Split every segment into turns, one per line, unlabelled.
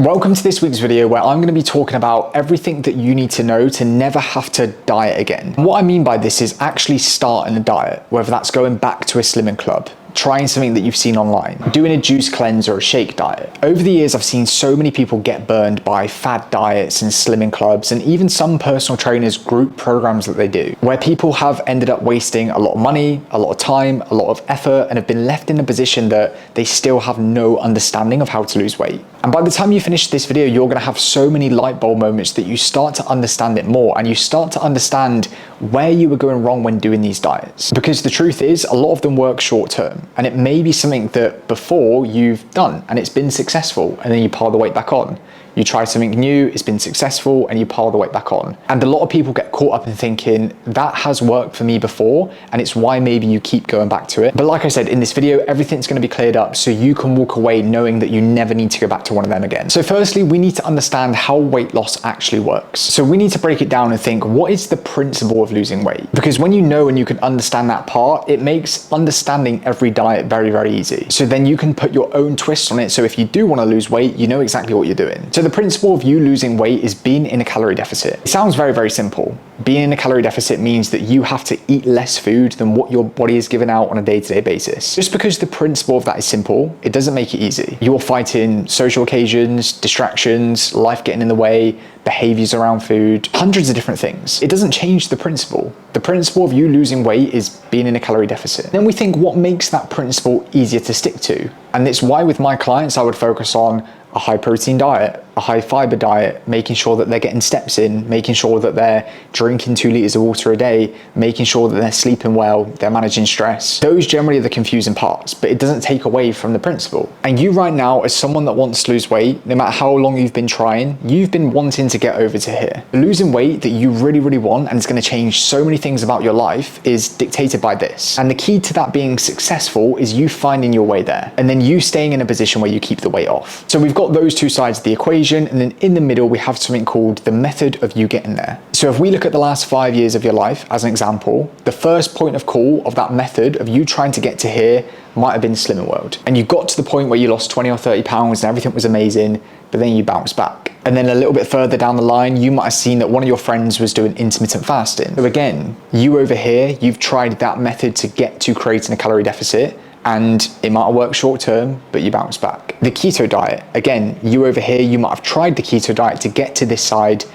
Welcome to this week's video where I'm going to be talking about everything that you need to know to never have to diet again. And what I mean by this is actually starting a diet, whether that's going back to a slimming club, trying something that you've seen online, doing a juice cleanse or a shake diet. Over the years, I've seen so many people get burned by fad diets and slimming clubs, and even some personal trainers group programs that they do, where people have ended up wasting a lot of money, a lot of time, a lot of effort, and have been left in a position that they still have no understanding of how to lose weight. And by the time you finish this video, you're gonna have so many light bulb moments that you start to understand it more, and you start to understand where you were going wrong when doing these diets. Because the truth is, a lot of them work short term, and it may be something that before you've done and it's been successful, and then you pile the weight back on. You try something new, it's been successful, and you pile the weight back on. And a lot of people get caught up in thinking, that has worked for me before, and it's why maybe you keep going back to it. But like I said, in this video, everything's gonna be cleared up so you can walk away knowing that you never need to go back to one of them again. So firstly, we need to understand how weight loss actually works. So we need to break it down and think, what is the principle of losing weight? Because when you know and you can understand that part, it makes understanding every diet very, very easy. So then you can put your own twist on it. So if you do wanna lose weight, you know exactly what you're doing. So the principle of you losing weight is being in a calorie deficit. It sounds very, very simple. Being in a calorie deficit means that you have to eat less food than what your body is giving out on a day-to-day basis. Just because the principle of that is simple, it doesn't make it easy. You're fighting social occasions, distractions, life getting in the way, behaviors around food, hundreds of different things. It doesn't change the principle. The principle of you losing weight is being in a calorie deficit. Then we think, what makes that principle easier to stick to? And it's why with my clients, I would focus on a high protein diet, a high fiber diet, making sure that they're getting steps in, making sure that they're drinking 2 liters of water a day, making sure that they're sleeping well, they're managing stress. Those generally are the confusing parts, but it doesn't take away from the principle. And you right now, as someone that wants to lose weight, no matter how long you've been trying, you've been wanting to get over to here. Losing weight that you really, really want, and it's gonna change so many things about your life, is dictated by this. And the key to that being successful is you finding your way there, and then you staying in a position where you keep the weight off. So we've got those two sides of the equation, and then in the middle we have something called the method of you getting there. So if we look at the last 5 years of your life as an example, the first point of call of that method of you trying to get to here might have been Slimming World, and you got to the point where you lost 20 or 30 pounds and everything was amazing, but then you bounced back. And then a little bit further down the line, you might have seen that one of your friends was doing intermittent fasting. So again, you over here, you've tried that method to get to creating a calorie deficit, and it might have worked short term, but you bounce back. The keto diet, again, you over here, you might have tried the keto diet to get to this side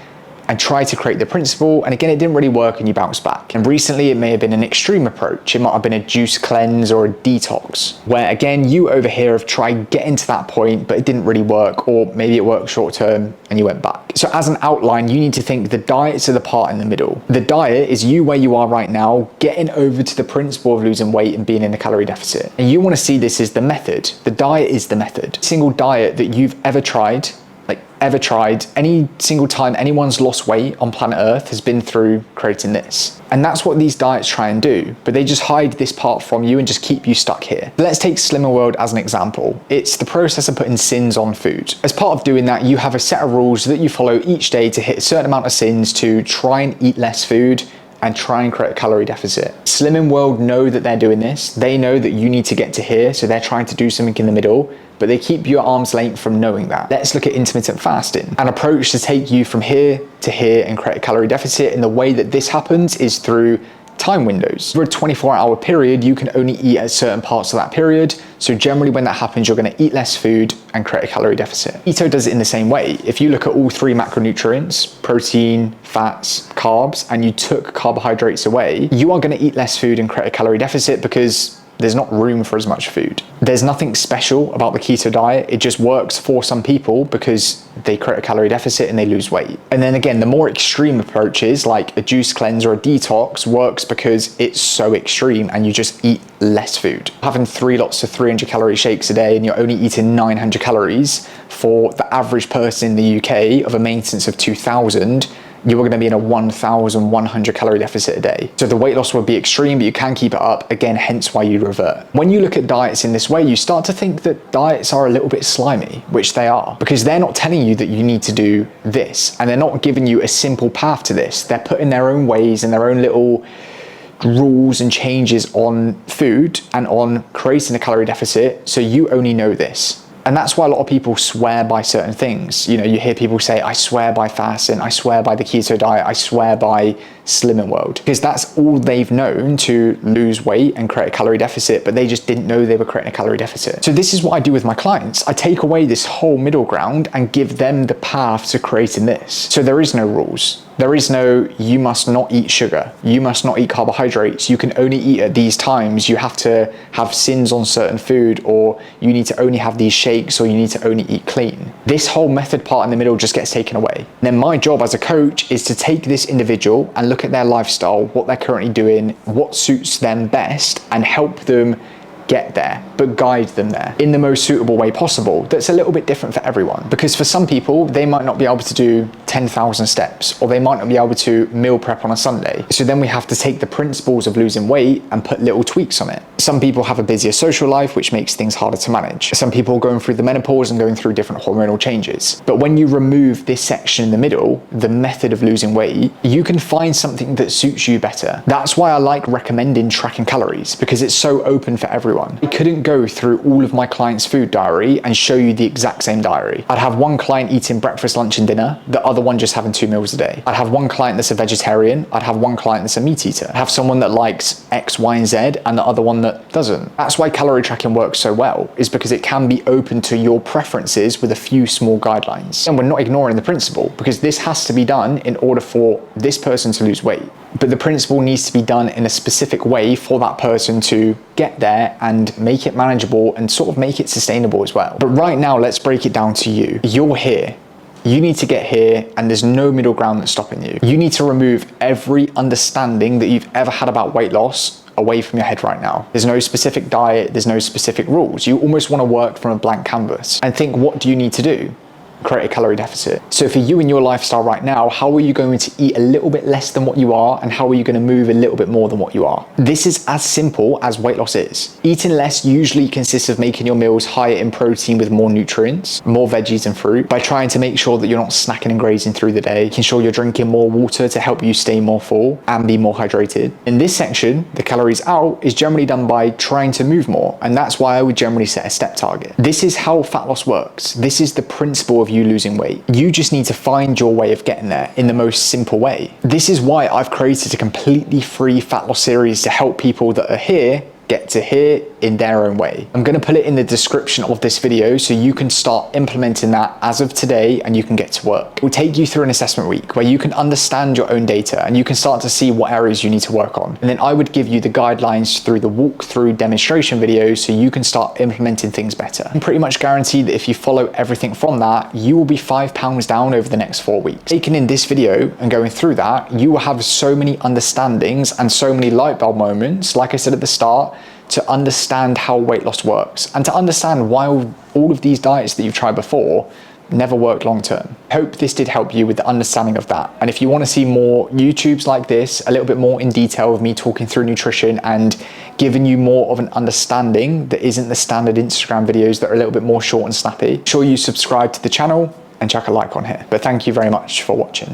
and try to create the principle, and again, it didn't really work and you bounce back. And recently it may have been an extreme approach. It might have been a juice cleanse or a detox, where again, you over here have tried getting to that point, but it didn't really work, or maybe it worked short term and you went back. So as an outline, you need to think the diets are the part in the middle. The diet is you where you are right now, getting over to the principle of losing weight and being in a calorie deficit. And you wanna see this as the method. The diet is the method. Single diet that you've ever tried, any single time anyone's lost weight on planet Earth has been through creating this. And that's what these diets try and do, but they just hide this part from you and just keep you stuck here. Let's take Slimming World as an example. It's the process of putting sins on food. As part of doing that, you have a set of rules that you follow each day to hit a certain amount of sins to try and eat less food and try and create a calorie deficit. Slimming World know that they're doing this. They know that you need to get to here, so they're trying to do something in the middle, but they keep you at arm's length from knowing that. Let's look at intermittent fasting, an approach to take you from here to here and create a calorie deficit. And the way that this happens is through time windows. For a 24-hour period, you can only eat at certain parts of that period. So generally when that happens, you're gonna eat less food and create a calorie deficit. Keto does it in the same way. If you look at all 3 macronutrients, protein, fats, carbs, and you took carbohydrates away, you are gonna eat less food and create a calorie deficit because there's not room for as much food. There's nothing special about the keto diet. It just works for some people because they create a calorie deficit and they lose weight. And then again, the more extreme approaches like a juice cleanse or a detox works because it's so extreme and you just eat less food. Having 3 lots of 300 calorie shakes a day and you're only eating 900 calories for the average person in the UK of a maintenance of 2000, you are going to be in a 1,100 calorie deficit a day. So the weight loss will be extreme, but you can keep it up, again, hence why you revert. When you look at diets in this way, you start to think that diets are a little bit slimy, which they are, because they're not telling you that you need to do this, and they're not giving you a simple path to this. They're putting their own ways and their own little rules and changes on food and on creating a calorie deficit, so you only know this. And that's why a lot of people swear by certain things. You know, you hear people say, I swear by fasting, I swear by the keto diet, I swear by Slimming World, because that's all they've known to lose weight and create a calorie deficit, but they just didn't know they were creating a calorie deficit. So this is what I do with my clients. I take away this whole middle ground and give them the path to creating this. So there is no rules. There is no, you must not eat sugar. You must not eat carbohydrates. You can only eat at these times. You have to have sins on certain food, or you need to only have these shakes, or you need to only eat clean. This whole method part in the middle just gets taken away. And then my job as a coach is to take this individual and look at their lifestyle, what they're currently doing, what suits them best, and help them get there, but guide them there in the most suitable way possible. That's a little bit different for everyone, because for some people, they might not be able to do 10,000 steps, or they might not be able to meal prep on a Sunday. So then we have to take the principles of losing weight and put little tweaks on it. Some people have a busier social life, which makes things harder to manage. Some people are going through the menopause and going through different hormonal changes. But when you remove this section in the middle, the method of losing weight, you can find something that suits you better. That's why I like recommending tracking calories, because it's so open for everyone. I couldn't go through all of my clients' food diary and show you the exact same diary. I'd have one client eating breakfast, lunch, and dinner, the other one just having 2 meals a day. I'd have one client that's a vegetarian, I'd have one client that's a meat eater. I'd have someone that likes X, Y, and Z, and the other one that doesn't. That's why calorie tracking works so well, is because it can be open to your preferences with a few small guidelines. And we're not ignoring the principle, because this has to be done in order for this person to lose weight. But the principle needs to be done in a specific way for that person to get there and make it manageable and sort of make it sustainable as well. But right now, let's break it down to you. You're here. You need to get here, and there's no middle ground that's stopping you. You need to remove every understanding that you've ever had about weight loss away from your head right now. There's no specific diet, there's no specific rules. You almost want to work from a blank canvas and think, what do you need to do? Create a calorie deficit. So for you in your lifestyle right now, how are you going to eat a little bit less than what you are, and how are you going to move a little bit more than what you are? This is as simple as weight loss is. Eating less usually consists of making your meals higher in protein with more nutrients, more veggies and fruit, by trying to make sure that you're not snacking and grazing through the day, making sure you're drinking more water to help you stay more full and be more hydrated. In this section, the calories out is generally done by trying to move more, and that's why I would generally set a step target. This is how fat loss works. This is the principle of you losing weight. You just need to find your way of getting there in the most simple way. This is why I've created a completely free fat loss series to help people that are here get to here in their own way. I'm going to put it in the description of this video so you can start implementing that as of today, and you can get to work. It will take you through an assessment week where you can understand your own data and you can start to see what areas you need to work on. And then I would give you the guidelines through the walkthrough demonstration videos so you can start implementing things better. I'm pretty much guaranteed that if you follow everything from that, you will be 5 pounds down over the next 4 weeks. Taking in this video and going through that, you will have so many understandings and so many light bulb moments, like I said at the start, to understand how weight loss works and to understand why all of these diets that you've tried before never worked long term. I hope this did help you with the understanding of that. And if you want to see more YouTubes like this, a little bit more in detail of me talking through nutrition and giving you more of an understanding that isn't the standard Instagram videos that are a little bit more short and snappy, make sure you subscribe to the channel and chuck a like on here. But thank you very much for watching.